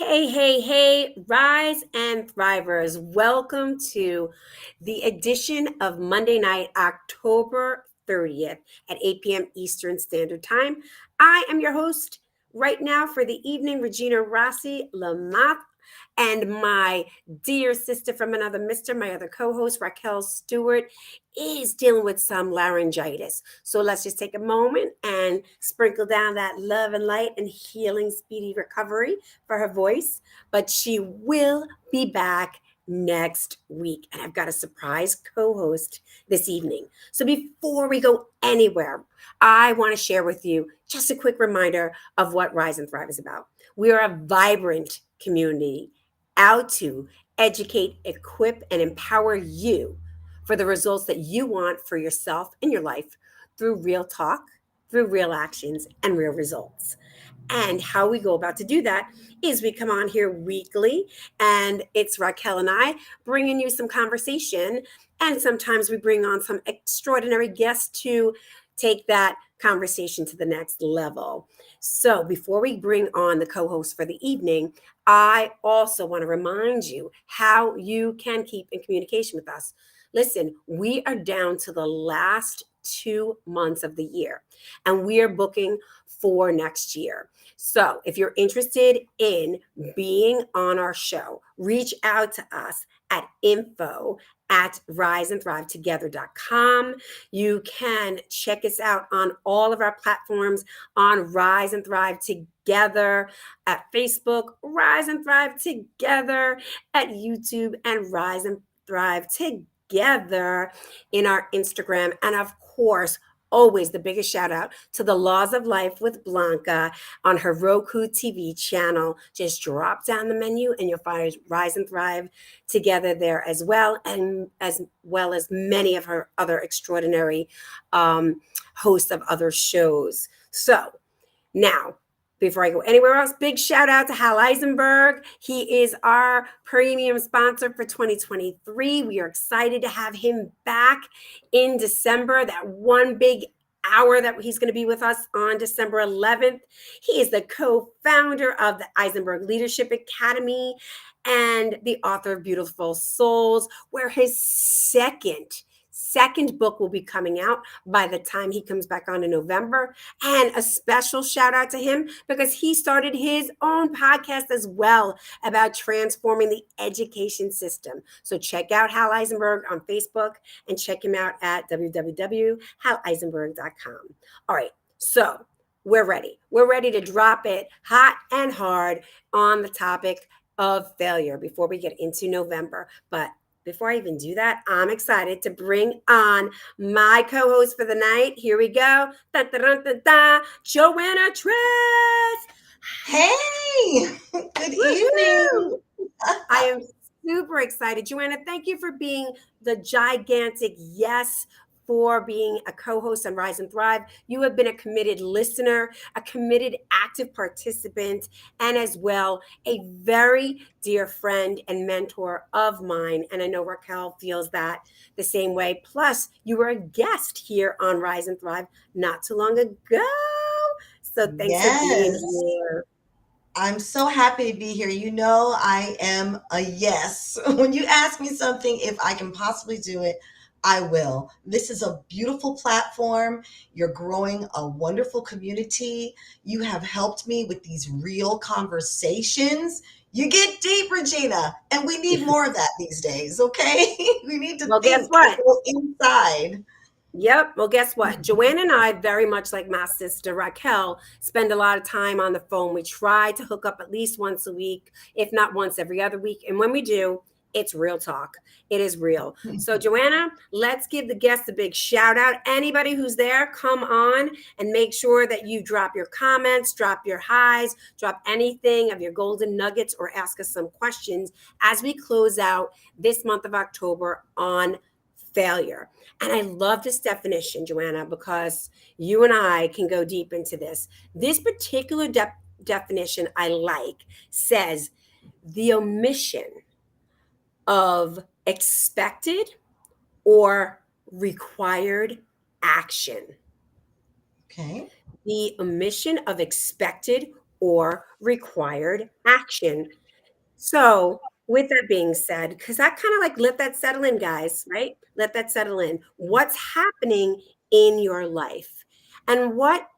Hey, Rise and Thrivers. Welcome to the edition of Monday night, October 30th at 8 p.m. Eastern Standard Time. I am your host right now for the evening, Regina Rossi, Lamothe, and my dear sister from another mister, my other co-host, Raquel Stuart, is dealing with some laryngitis. So let's just take a moment and sprinkle down that love and light and healing, speedy recovery for her voice. But she will be back next week. And I've got a surprise co host this evening. So before we go anywhere, I want to share with you just a quick reminder of what Rise and Thrive is about. We are a vibrant community out to educate, equip, and empower you for the results that you want for yourself and your life through real talk, through real actions, and real results. And how we go about to do that is we come on here weekly, and it's Raquel and I bringing you some conversation. And sometimes we bring on some extraordinary guests to take that conversation to the next level. So before we bring on the co host for the evening, I also want to remind you how you can keep in communication with us. Listen, we are down to the last 2 months of the year, and we are booking for next year. So if you're interested in being on our show, reach out to us at info @riseandthrivetogether.com. You can check us out on all of our platforms on Rise and Thrive Together, at Facebook, Rise and Thrive Together, at YouTube, and Rise and Thrive Together in our Instagram. And of course, always the biggest shout out to the Laws of Life with Blanca on her Roku TV channel. Just drop down the menu and you'll find Rise and Thrive Together there as well, and as well as many of her other extraordinary hosts of other shows. So now, before I go anywhere else, big shout out to Hal Eisenberg. He is our premium sponsor for 2023. We are excited to have him back in December, that one big hour that he's going to be with us on December 11th. He is the co-founder of the Eisenberg Leadership Academy and the author of Beautiful Souls, where his second book will be coming out by the time he comes back on in November. And a special shout out to him because he started his own podcast as well about transforming the education system. So check out Hal Eisenberg on Facebook and check him out at www.haleisenberg.com. All right, so we're ready. We're ready to drop it hot and hard on the topic of failure before we get into November. But before I even do that, I'm excited to bring on my co-host for the night. Here we go. Dun, dun, dun, dun, dun. Joanna Tress. Hey, good evening. I am super excited. Joanna, thank you for being the gigantic yes for being a co-host on Rise and Thrive. You have been a committed listener, a committed active participant, and as well a very dear friend and mentor of mine. And I know Raquel feels that the same way. Plus, you were a guest here on Rise and Thrive not too long ago. So thanks for being Yes, here. I'm so happy to be here. You know, I am a yes. When you ask me something, if I can possibly do it, I will. This is a beautiful platform. You're growing a wonderful community. You have helped me with these real conversations. You get deep, Regina, and we need more of that these days, okay? We need to Well, guess think and what? go inside. Yep. Well, guess what? Joanne and I, very much like my sister Raquel, spend a lot of time on the phone. We try to hook up at least once a week, if not once every other week. And when we do, it's real talk. It is real. So, Joanna, let's give the guests a big shout out. Anybody who's there, come on and make sure that you drop your comments, drop your highs, drop anything of your golden nuggets, or ask us some questions as we close out this month of October on failure. And I love this definition, Joanna, because you and I can go deep into this. This particular definition I like says the omission of expected or required action. Okay. The omission of expected or required action. So, with that being said, because that kind of like let that settle in, guys, right? Let that settle in. What's happening in your life and what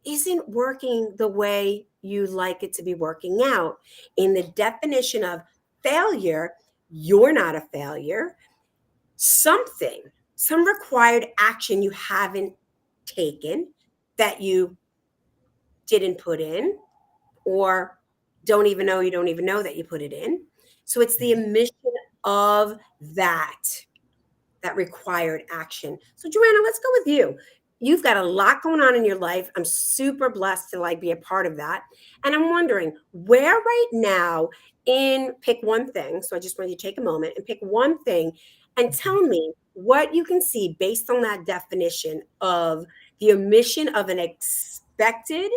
isn't working the way you like it to be working out? In the definition of failure, you're not a failure. Something, some required action you haven't taken that you didn't put in or don't even know that you put it in. So it's the omission of that required action. So Joanna, let's go with you. You've got a lot going on in your life. I'm super blessed to like be a part of that. And I'm wondering where right now in pick one thing. So I just want you to take a moment and pick one thing and tell me what you can see based on that definition of the omission of an expected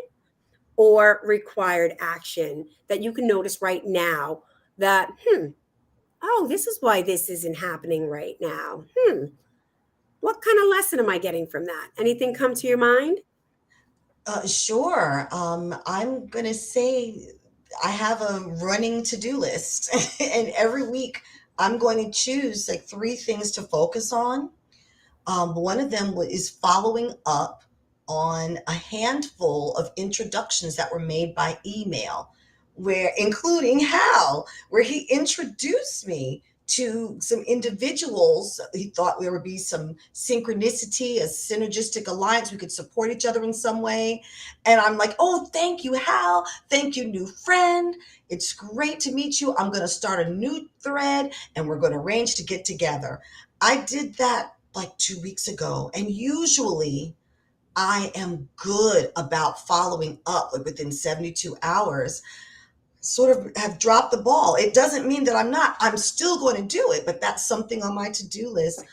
or required action that you can notice right now that, oh, this is why this isn't happening right now. What kind of lesson am I getting from that? Anything come to your mind? Sure. I'm going to say I have a running to-do list, and every week I'm going to choose like three things to focus on. One of them is following up on a handful of introductions that were made by email, where including Hal, where he introduced me to some individuals. He thought there would be some synchronicity, a synergistic alliance. We could support each other in some way. And I'm like, oh, thank you, Hal. Thank you, new friend. It's great to meet you. I'm going to start a new thread and we're going to arrange to get together. I did that like 2 weeks ago. And usually I am good about following up like within 72 hours. Sort of have dropped the ball. It doesn't mean that I'm not. I'm still going to do it, but that's something on my to-do list.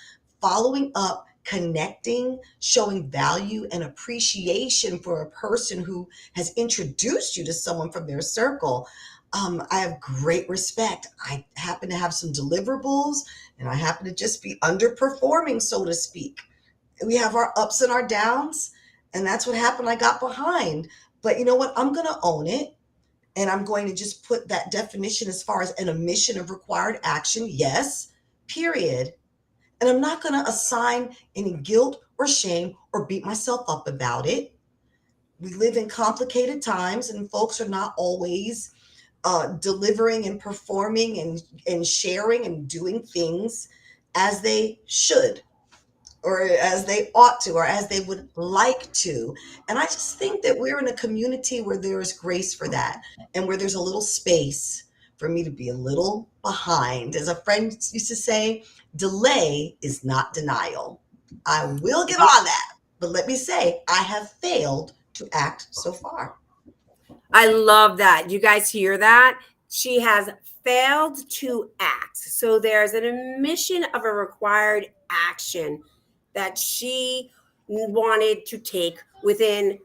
Following up, connecting, showing value and appreciation for a person who has introduced you to someone from their circle. I have great respect. I happen to have some deliverables and I happen to just be underperforming, so to speak. We have our ups and our downs, and that's what happened. I got behind. But you know what? I'm going to own it, and I'm going to just put that definition as far as an omission of required action. Yes, period. And I'm not going to assign any guilt or shame or beat myself up about it. We live in complicated times, and folks are not always delivering and performing and sharing and doing things as they should or as they ought to or as they would like to. And I just think that we're in a community where there is grace for that and where there's a little space for me to be a little behind. As a friend used to say, delay is not denial. I will get on that, but let me say, I have failed to act so far. I love that. You guys hear that? She has failed to act. So there's an omission of a required action that she wanted to take within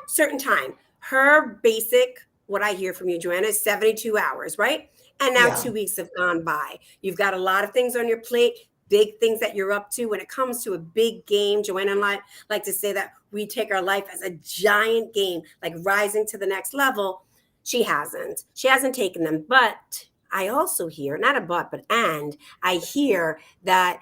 certain time. Her basic, what I hear from you, Joanna, is 72 hours, right? And now Yeah. 2 weeks have gone by. You've got a lot of things on your plate, big things that you're up to. When it comes to a big game, Joanna and I like to say that we take our life as a giant game, like rising to the next level. She hasn't. She hasn't taken them. But I also hear, not a but and, I hear that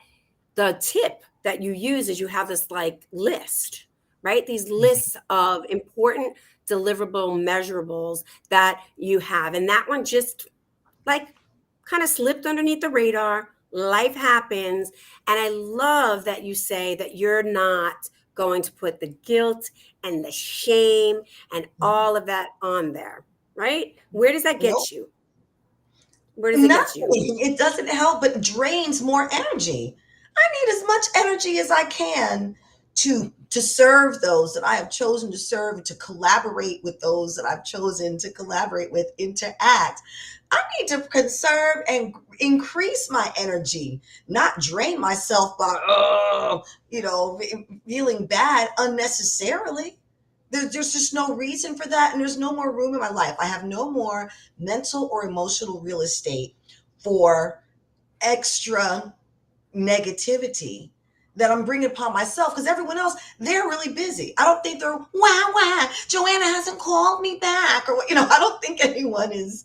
the tip that you use is you have this like list, right? These lists of important deliverable measurables that you have. And that one just like kind of slipped underneath the radar. Life happens. And I love that you say that you're not going to put the guilt and the shame and all of that on there, right? Where does that Nope. get you? Where does it get you? Nothing. It doesn't help but drains more energy. I need as much energy as I can to serve those that I have chosen to serve and to collaborate with those that I've chosen to collaborate with, interact. I need to conserve and increase my energy, not drain myself by feeling bad unnecessarily. There's just no reason for that, and there's no more room in my life. I have no more mental or emotional real estate for extra negativity. that I'm bringing upon myself because everyone else, they're really busy. I don't think they're, why, Joanna hasn't called me back. Or, I don't think anyone is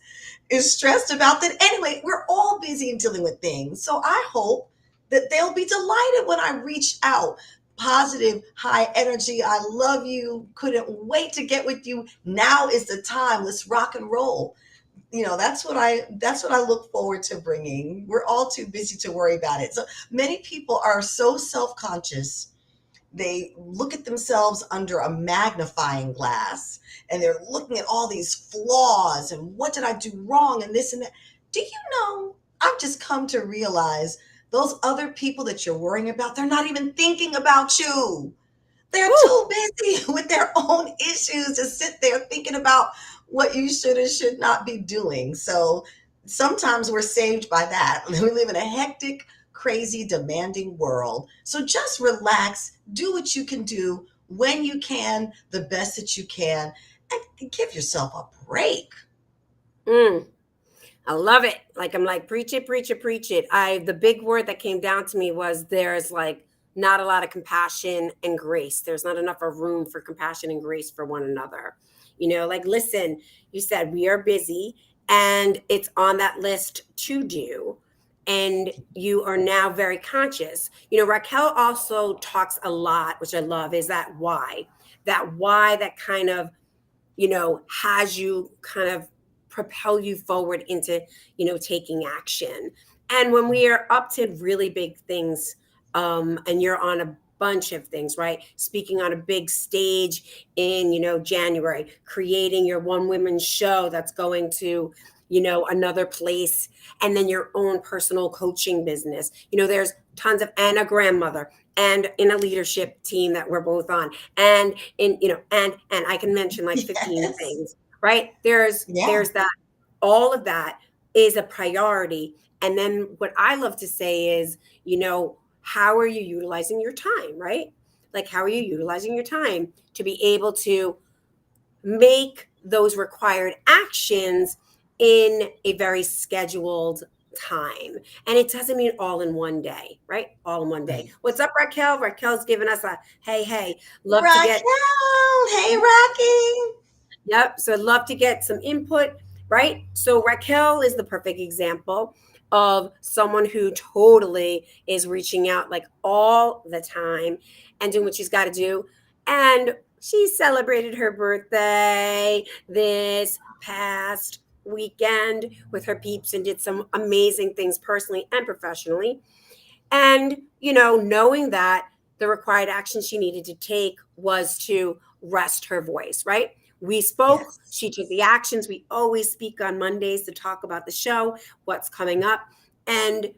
stressed about that. Anyway, we're all busy and dealing with things. So I hope that they'll be delighted when I reach out. Positive, high energy. I love you. Couldn't wait to get with you. Now is the time. Let's rock and roll. That's what I look forward to bringing. We're all too busy to worry about it. So many people are so self-conscious. They look at themselves under a magnifying glass and they're looking at all these flaws and what did I do wrong and this and that. Do you know, I've just come to realize those other people that you're worrying about, they're not even thinking about you. They're Whew. too busy with their own issues to sit there thinking about what you should and should not be doing. So sometimes we're saved by that. We live in a hectic, crazy, demanding world. So just relax, do what you can do when you can, the best that you can, and give yourself a break. Mm. I love it. Like I'm like, preach it, preach it, preach it. The big word that came down to me was there's like not a lot of compassion and grace. There's not enough of room for compassion and grace for one another. Like listen, you said we are busy and it's on that list to do. And you are now very conscious. Raquel also talks a lot, which I love, is that why that kind of has you kind of propel you forward into, taking action. And when we are up to really big things, and you're on a bunch of things, right? Speaking on a big stage in, January, creating your one woman show that's going to, another place, and then your own personal coaching business. There's tons of, and a grandmother, and in a leadership team that we're both on, and in and I can mention like 15 Yes. things, right? there's Yeah. there's that. All of that is a priority. And then what I love to say is, how are you utilizing your time, right? Like how are you utilizing your time to be able to make those required actions in a very scheduled time. And it doesn't mean all in one day, right? All in one day. Right. What's up, Raquel? Raquel's giving us a hey, love to get. Raquel. Hey, Rocky. Yep. So I'd love to get some input, right? So Raquel is the perfect example of someone who totally is reaching out like all the time and doing what she's got to do. And she celebrated her birthday this past weekend with her peeps and did some amazing things personally and professionally. And, knowing that the required action she needed to take was to rest her voice, right? We spoke, Yes. she took the actions. We always speak on Mondays to talk about the show, what's coming up. And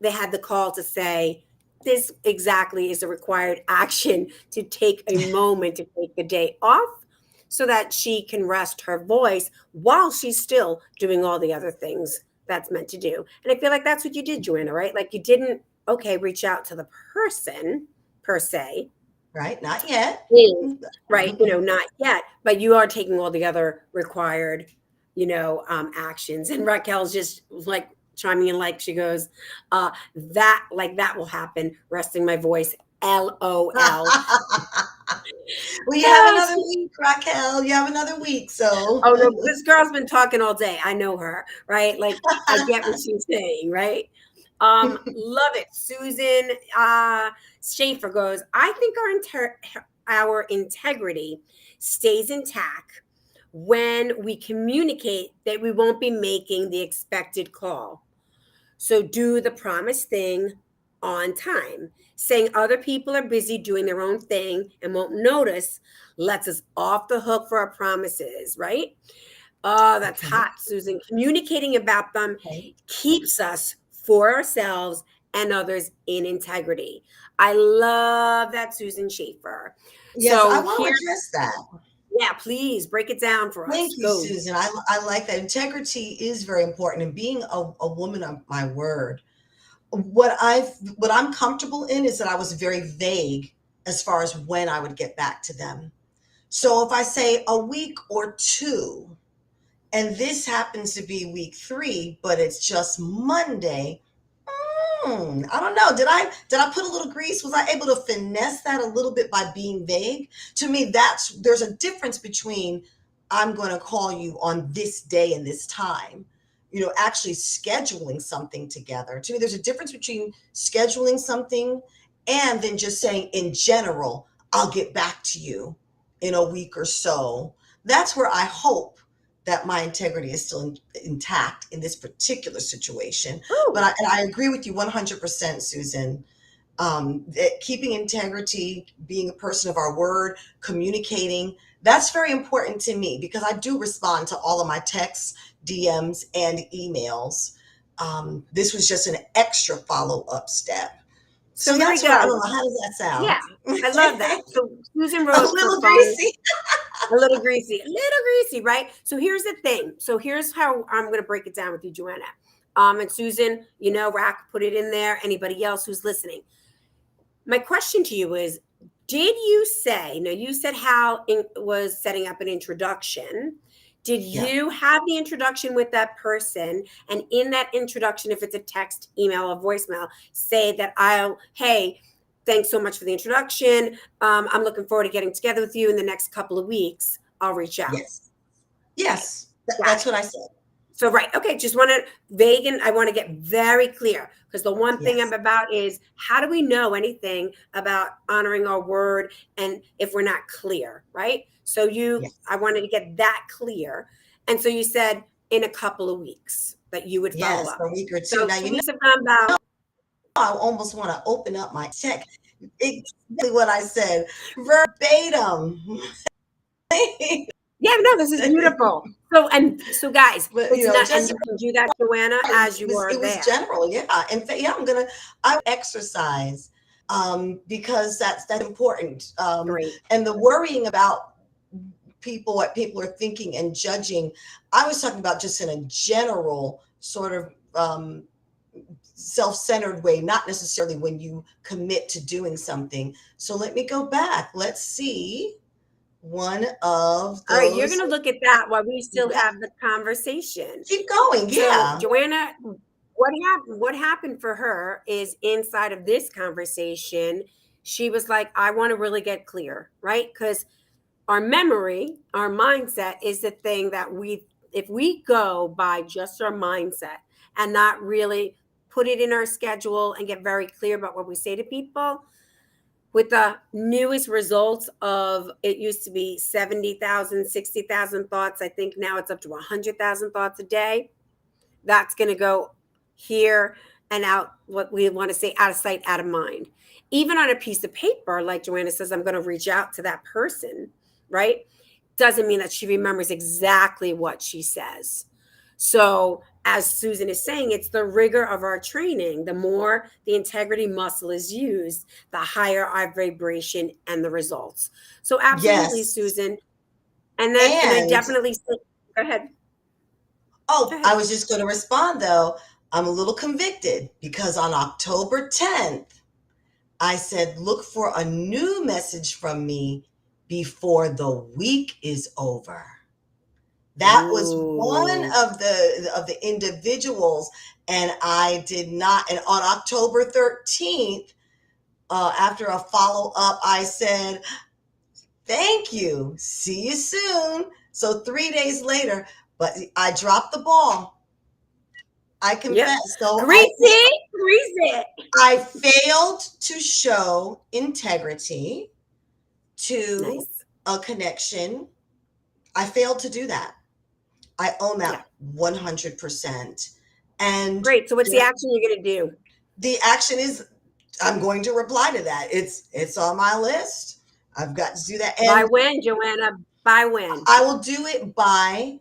they had the call to say, this exactly is the required action to take a moment to take the day off so that she can rest her voice while she's still doing all the other things that's meant to do. And I feel like that's what you did, Joanna, right? Like you didn't, okay, reach out to the person per se, Right. Not yet. is right, not yet, but you are taking all the other required, actions. And Raquel's just like chiming in, like she goes, that will happen. Resting my voice, LOL. Well, you have Ah, another week, Raquel. You have another week. So, oh no, this girl's been talking all day. I know her, right? Like I get what she's saying, right? Love it. Susan Schaefer goes, I think our integrity stays intact when we communicate that we won't be making the expected call. So do the promised thing on time. Saying other people are busy doing their own thing and won't notice lets us off the hook for our promises, right? Oh, that's okay. hot, Susan. Communicating about them Okay. keeps us for ourselves and others in integrity. I love that, Susan Schaefer. Yes, I So want to here, address that. yeah, please break it down for Thank us. you, Go. Susan. I like that. Integrity is very important. And being a woman of my word, what I'm comfortable in is that I was very vague as far as when I would get back to them. So if I say a week or two, and this happens to be week 3, but it's just Monday, I don't know. Did I put a little grease? Was I able to finesse that a little bit by being vague? To me, there's a difference between I'm going to call you on this day and this time. Actually scheduling something together. To me, there's a difference between scheduling something and then just saying in general, I'll get back to you in a week or so. That's where I hope that my integrity is still intact in this particular situation. But Ooh, I agree with you 100%, Susan. That keeping integrity, being a person of our word, communicating, that's very important to me because I do respond to all of my texts, DMs, and emails. This was just an extra follow up step. so So here we that's where, I go. don't know, how does that Yeah, sound? I love that. So Susan A wrote for little fun, greasy. a little greasy, right? So here's the thing. So here's how I'm going to break it down with you, Joanna. And Susan, Rack put it in there. Anybody else who's listening? My question to you is, did you say, now you said Hal was setting up an introduction. Did Yeah. you have the introduction with that person? And in that introduction, if it's a text, email, or voicemail, say that hey, thanks so much for the introduction. I'm looking forward to getting together with you in the next couple of weeks. I'll reach out. Yes. Okay, Yes. got That's it. what I said. So, right. Okay. Just want to vague and I want to get very clear because the one thing I'm Yes. about is how do we know anything about honoring our word and if we're not clear, right? So, Yes. I wanted to get that clear. And so you said in a couple of weeks that you would follow Yes. up. A week or two. So, Now, 2 weeks have gone by. I almost want to open up my check. Exactly what I said, verbatim. Yeah, no, this is beautiful. So guys, But it's not, and just you can do that, Joanna, as it you was are it was there. general, yeah. In fact, yeah, I exercise because that's important. Great. And the worrying about what people are thinking and judging, I was talking about just in a general sort of self-centered way, not necessarily when you commit to doing something. So let me go back. Let's see one of All right, you're those. going to look at that while we still Yeah, have the conversation. keep going. So, Yeah. Joanna, what happened for her is inside of this conversation, she was like, I want to really get clear, right? Because our memory, our mindset is the thing that if we go by just our mindset and not really put it in our schedule and get very clear about what we say to people, with the newest results of it used to be 70,000, 60,000 thoughts. I think now it's up to 100,000 thoughts a day. That's going to go here and out, what we want to say, out of sight, out of mind. Even on a piece of paper, like Joanna says, I'm going to reach out to that person, right? Doesn't mean that she remembers exactly what she says. So, as Susan is saying, it's the rigor of our training. The more the integrity muscle is used, the higher our vibration and the results. So, absolutely, Yes. Susan. And I And definitely say, go ahead. Go oh, I ahead. was just going to respond though. I'm a little convicted because on October 10th, I said, look for a new message from me before the week is over. That was one Ooh. of the individuals, and I did not. And on October 13th, after a follow up, I said, "Thank you. See you soon." So 3 days later, but I dropped the ball. I Yep. confess. So Greasy. Greasy. I failed to show integrity to Nice. a connection. I failed to do that. I own Yeah. that 100%. And Great. So what's the action you're going to do? the action is I'm going to reply to that. It's on my list. I've got to do that. By And when, Joanna? By when? I will do it by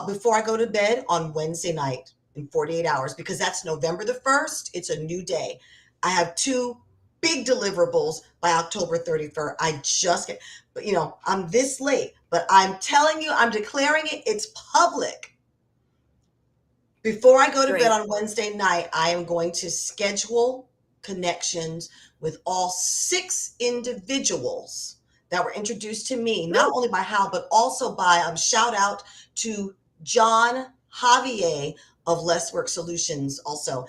before I go to bed on Wednesday night in 48 hours because that's November the 1st. It's a new day. I have two big deliverables by October 31st. I just get, but I'm this late, but I'm telling you, I'm declaring it. It's public. Before I go to bed Great. on Wednesday night, I am going to schedule connections with all six individuals that were introduced to me, not Woo. only by Hal, but also by shout out to John Javier of Less Work Solutions also.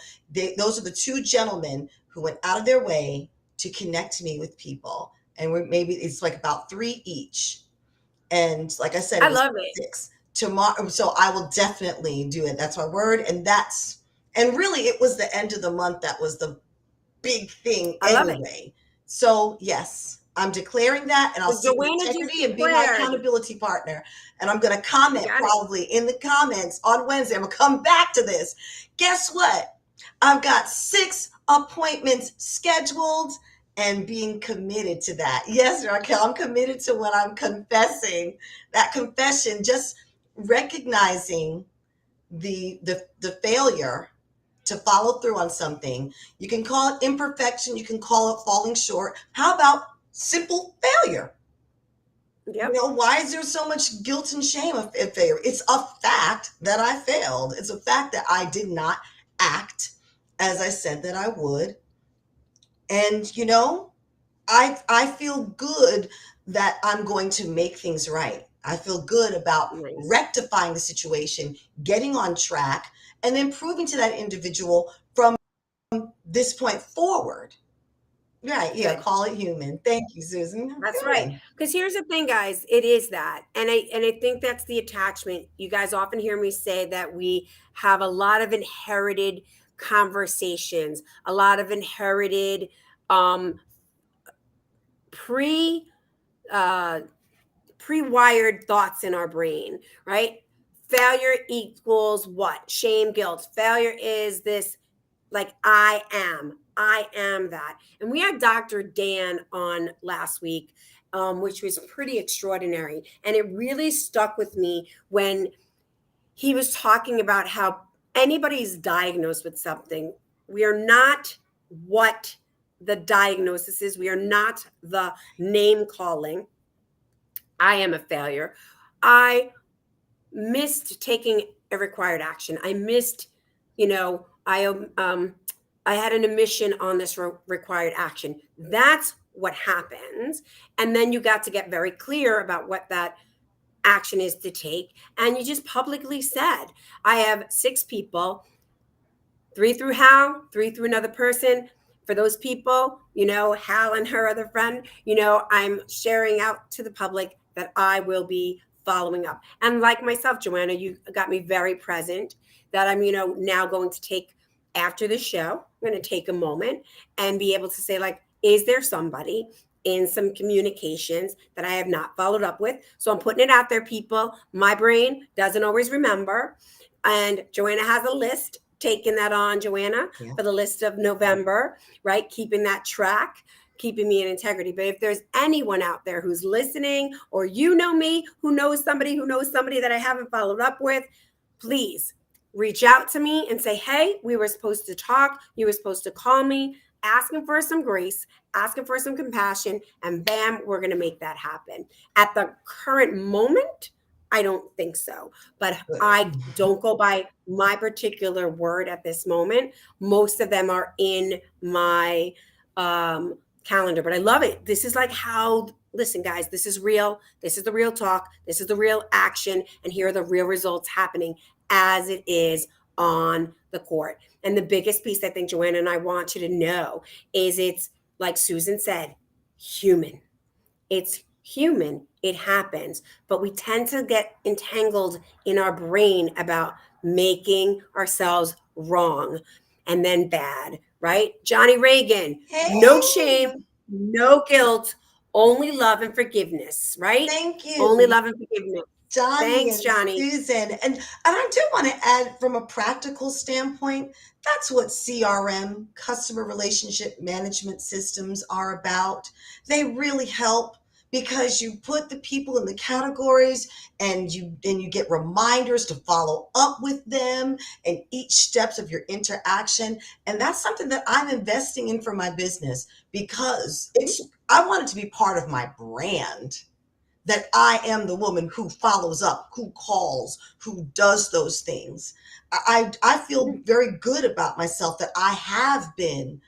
Those are the two gentlemen who went out of their way to connect me with people. And maybe it's like about three each. And like I said, I it was love it. six tomorrow. So I will definitely do it. That's my word. And really, it was the end of the month that was the big thing I love it. anyway. So, yes, I'm declaring that, and I'll So sit with Joanna just integrity and be my declared. accountability partner. And I'm going to You comment got it. probably in the comments on Wednesday. I'm going to come back to this. Guess what? I've got 6 appointments scheduled and being committed to that. Yes, Raquel, I'm committed to what I'm confessing. That confession, just recognizing the failure to follow through on something. You can call it imperfection, you can call it falling short. How about simple failure? Yep. Why is there so much guilt and shame of failure? It's a fact that I failed. It's a fact that I did not act as I said that I would. And I feel good that I'm going to make things right. I feel good about Nice. rectifying the situation, getting on track, and then proving to that individual from this point forward. Right, yeah, Good. call it human. Thank you, Susan. That's right. Good. Because here's the thing, guys. It is that, and I think that's the attachment. You guys often hear me say that we have a lot of inherited conversations, a lot of inherited um, pre uh, pre-wired thoughts in our brain, right? Failure equals what? Shame, guilt. Failure is this, like, I am that. And we had Dr. Dan on last week, which was pretty extraordinary. And it really stuck with me when he was talking about how anybody's diagnosed with something. We are not what the diagnosis is. We are not the name calling. I am a failure. I missed taking a required action. I missed, you know, I had an omission on this required action. That's what happens. And then you got to get very clear about what that action is to take. And you just publicly said, I have 6 people, 3 through Hal, 3 through another person. For those people, Hal and her other friend, I'm sharing out to the public that I will be following up. And like myself, Joanna, you got me very present that I'm, now going to take after the show, I'm going to take a moment and be able to say, like, is there somebody in some communications that I have not followed up with? So I'm putting it out there, people. My brain doesn't always remember. And Joanna has a list, taking that on, Joanna, Yeah. for the list of November, right? Keeping that track, keeping me in integrity. But if there's anyone out there who's listening, or me, who knows somebody that I haven't followed up with, please reach out to me and say, hey, we were supposed to talk. You were supposed to call me, asking for some grace, asking for some compassion, and bam, we're going to make that happen. At the current moment, I don't think so. But I Good. don't go by my particular word at this moment. Most of them are in my calendar, but I love it. This is like how, listen, guys, this is real. This is the real talk. This is the real action. And here are the real results happening as it is on the court. And the biggest piece I think, Joanna, and I want you to know is it's, like Susan said, human. It's human. It happens. But we tend to get entangled in our brain about making ourselves wrong and then bad, right? Johnny Reagan, no Hey, shame, no guilt, only love and forgiveness, right? thank Only you, love and forgiveness. Johnny Thanks, and Johnny. Susan. And I do want to add, from a practical standpoint, that's what CRM, customer relationship management systems, are about. They really help because you put the people in the categories, and you get reminders to follow up with them and each steps of your interaction. And that's something that I'm investing in for my business, because I want it to be part of my brand, that I am the woman who follows up, who calls, who does those things. I feel very good about myself that I have been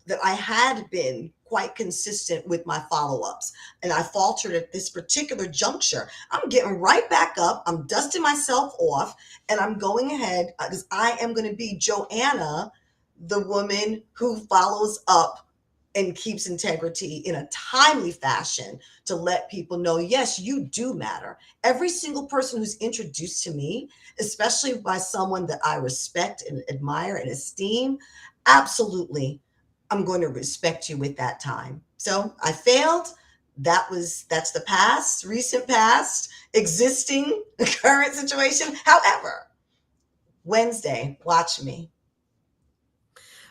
that I had been quite consistent with my follow-ups, and I faltered at this particular juncture. I'm getting right back up. I'm dusting myself off, and I'm going ahead because I am going to be Joanna, the woman who follows up and keeps integrity in a timely fashion to let people know, yes, you do matter. Every single person who's introduced to me, especially by someone that I respect and admire and esteem, absolutely, I'm going to respect you with that time. So I failed. That's the past, recent past, existing current situation. However, Wednesday, watch me.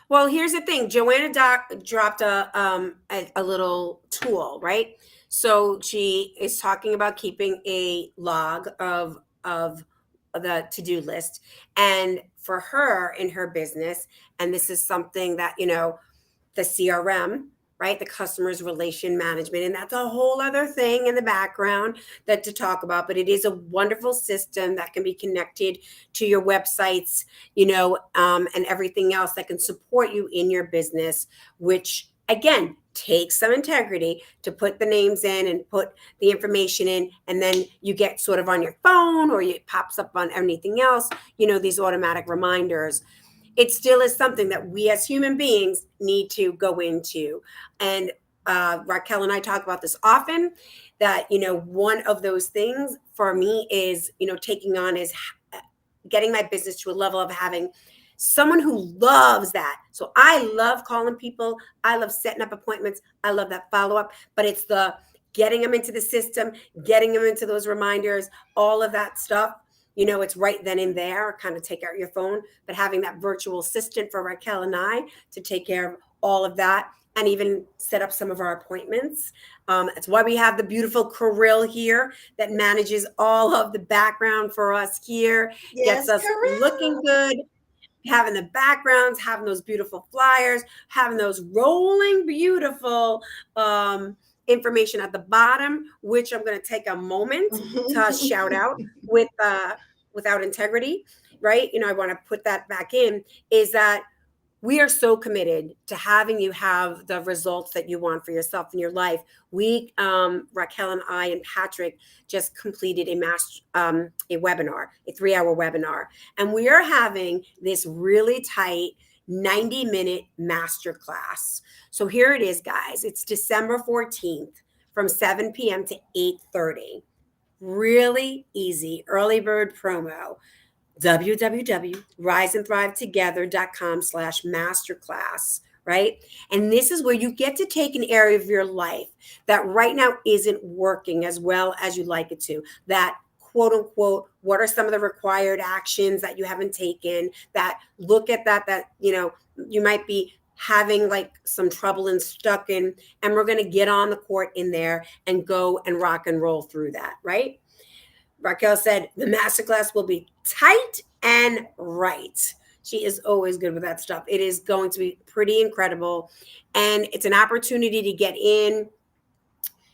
Well, here's the thing. Joanna dropped a little tool, right? So she is talking about keeping a log of the to-do list, and for her in her business, and this is something that the CRM, right? The customer's relation management. And that's a whole other thing in the background that to talk about. But it is a wonderful system that can be connected to your websites, and everything else that can support you in your business, which again takes some integrity to put the names in and put the information in, and then you get sort of on your phone or it pops up on anything else, these automatic reminders. It still is something that we as human beings need to go into. And Raquel and I talk about this often, that, one of those things for me is, taking on is getting my business to a level of having someone who loves that. So I love calling people. I love setting up appointments. I love that follow up, but it's the getting them into the system, getting them into those reminders, all of that stuff. It's right then and there, kind of take out your phone, but having that virtual assistant for Raquel and I to take care of all of that and even set up some of our appointments. That's why we have the beautiful Kirill here that manages all of the background for us here, gets Yes, us looking correct. good, having the backgrounds, having those beautiful flyers, having those rolling beautiful information at the bottom, which I'm going to take a moment to shout out with without integrity, right? I want to put that back in, is that we are so committed to having you have the results that you want for yourself in your life. We, Raquel and I and Patrick, just completed a webinar, a 3-hour webinar, and we are having this really tight 90-minute masterclass. So here it is, guys. It's December 14th from 7 p.m. to 8:30. Really easy early bird promo, www.riseandthrivetogether.com/masterclass, right? And this is where you get to take an area of your life that right now isn't working as well as you'd like it to. That quote unquote, what are some of the required actions that you haven't taken, that look at that you might be having like some trouble and stuck in, and we're going to get on the court in there and go and rock and roll through that, right? Raquel said the masterclass will be tight and right. She is always good with that stuff. It is going to be pretty incredible. And it's an opportunity to get in.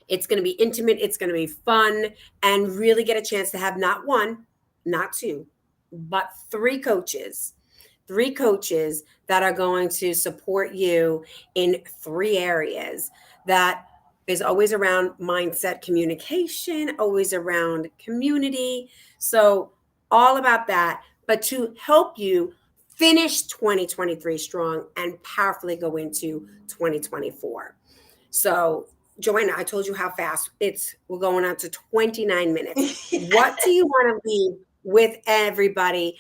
It's going to be intimate. It's going to be fun, and really get a chance to have not one, not two, but three coaches that are going to support you in 3 areas that is always around mindset, communication, always around community. So all about that, but to help you finish 2023 strong and powerfully go into 2024. So Joanna, I told you how fast we're going on to 29 minutes. What do you want to leave with everybody?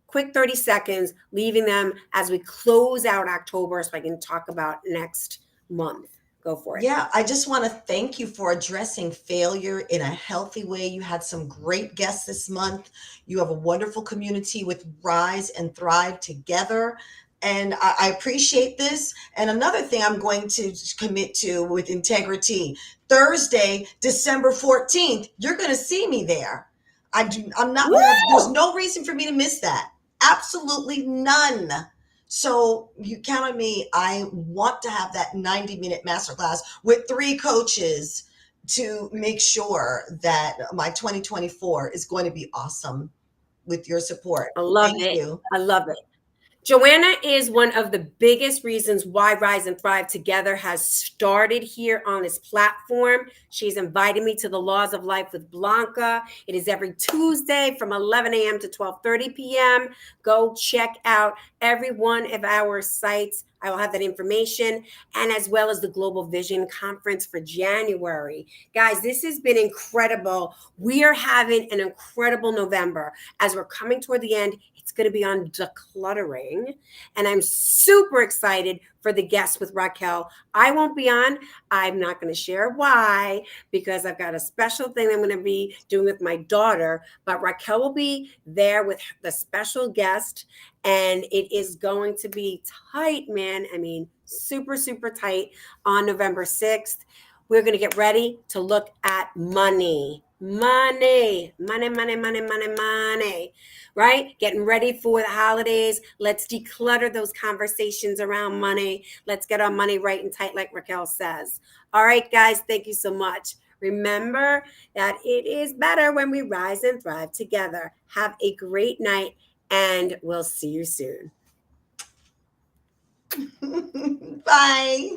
Quick 30 seconds, leaving them as we close out October so I can talk about next month. Go for it. Yeah, I just want to thank you for addressing failure in a healthy way. You had some great guests this month. You have a wonderful community with Rise and Thrive Together. And I appreciate this. And another thing I'm going to commit to with integrity, Thursday, December 14th, you're going to see me there. I'm not going to, there's Woo! no reason for me to miss that. Absolutely none. So you count on me. I want to have that 90-minute masterclass with 3 coaches to make sure that my 2024 is going to be awesome with your support. I love Thank it. you. I love it. Joanna is one of the biggest reasons why Rise and Thrive Together has started here on this platform. She's invited me to the Laws of Life with Blanca. It is every Tuesday from 11 a.m. to 12:30 p.m. Go check out every one of our sites. I will have that information, and as well as the Global Vision Conference for January. Guys, this has been incredible. We are having an incredible November. As we're coming toward the end, it's going to be on decluttering. And I'm super excited for the guest with Raquel. I won't be on. I'm not going to share why, because I've got a special thing I'm going to be doing with my daughter. But Raquel will be there with the special guest. And it is going to be tight, man. I mean, super, super tight on November 6th. We're going to get ready to look at money. Money, money, money, money, money, money, right? Getting ready for the holidays. Let's declutter those conversations around money. Let's get our money right and tight, like Raquel says. All right, guys, thank you so much. Remember that it is better when we rise and thrive together. Have a great night, and we'll see you soon. Bye.